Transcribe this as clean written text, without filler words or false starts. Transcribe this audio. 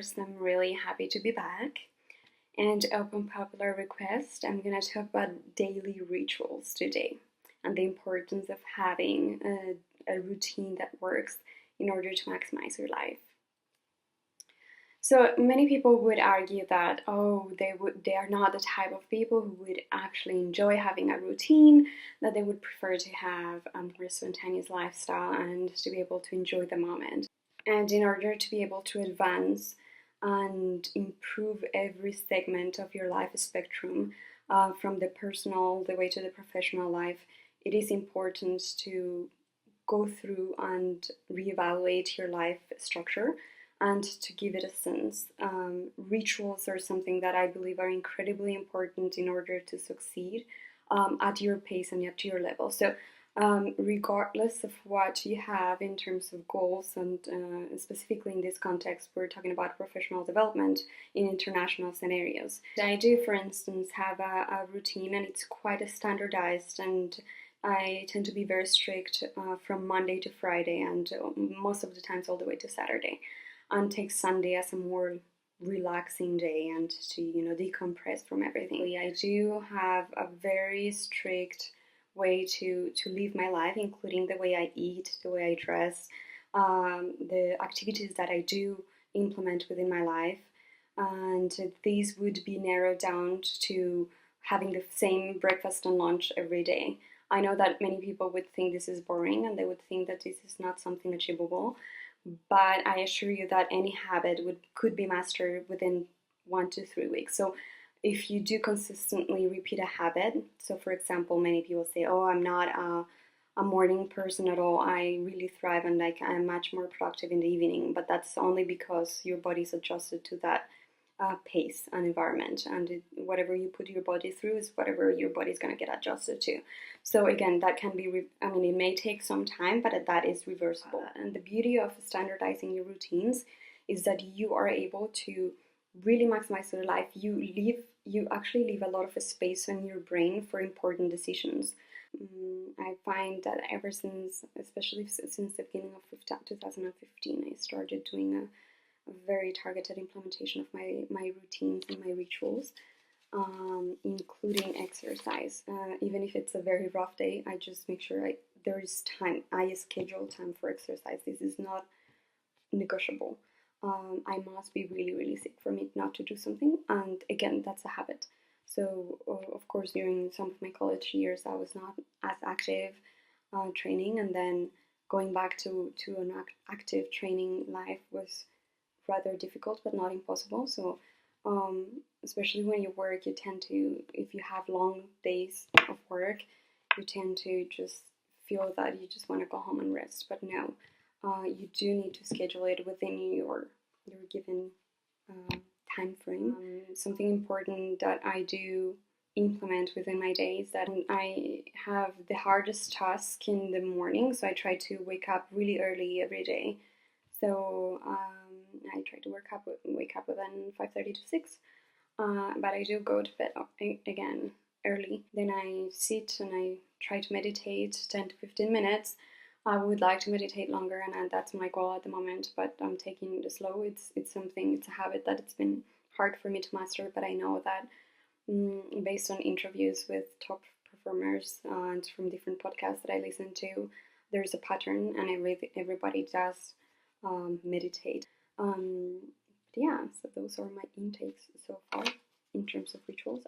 First, I'm really happy to be back. And upon popular request, I'm going to talk about daily rituals today and the importance of having a routine that works in order to maximize your life. So many people would argue that, they are not the type of people who would actually enjoy having a routine, that they would prefer to have a more spontaneous lifestyle and to be able to enjoy the moment. And in order to be able to advance and improve every segment of your life spectrum, from the personal the way to the professional life, it is important to go through and reevaluate your life structure and to give it a sense. Rituals are something that I believe are incredibly important in order to succeed at your pace and at your level. So regardless of what you have in terms of goals, and specifically in this context, we're talking about professional development in international scenarios. I do, for instance, have a routine, and it's quite standardized, and I tend to be very strict from Monday to Friday, and most of the times all the way to Saturday, and take Sunday as a more relaxing day and to decompress from everything. I do have a very strict way to live my life, including the way I eat, the way I dress, the activities that I do implement within my life, and these would be narrowed down to having the same breakfast and lunch every day. I know that many people would think this is boring and they would think that this is not something achievable, but I assure you that any habit could be mastered within 1 to 3 weeks. So if you do consistently repeat a habit, so for example, many people say, I'm not a morning person at all, I really thrive and I'm much more productive in the evening, but that's only because your body's adjusted to that pace and environment, and whatever you put your body through is whatever your body's going to get adjusted to. So again, that can be, it may take some time, but that is reversible. And the beauty of standardizing your routines is that you are able to really maximize your life. You actually leave a lot of space in your brain for important decisions. I find that especially since the beginning of 2015, I started doing a very targeted implementation of my routines and my rituals, including exercise. Even if it's a very rough day, I just make sure there is time. I schedule time for exercise. This is not negotiable. I must be really, really sick for me not to do something, and again, that's a habit. So, of course, during some of my college years, I was not as active training, and then going back to an active training life was rather difficult, but not impossible. So, especially when you work, you tend to, if you have long days of work, you tend to just feel that you just want to go home and rest. But no, you do need to schedule it within your given time frame. Something important that I do implement within my day is that I have the hardest task in the morning, so I try to wake up really early every day. So I try to wake up within 5:30 to 6, but I do go to bed again early. Then I sit and I try to meditate 10 to 15 minutes. I would like to meditate longer, and that's my goal at the moment, but I'm taking it slow. It's a habit that it's been hard for me to master, but I know that based on interviews with top performers and from different podcasts that I listen to, there's a pattern, and everybody does meditate. So those are my intakes so far in terms of rituals.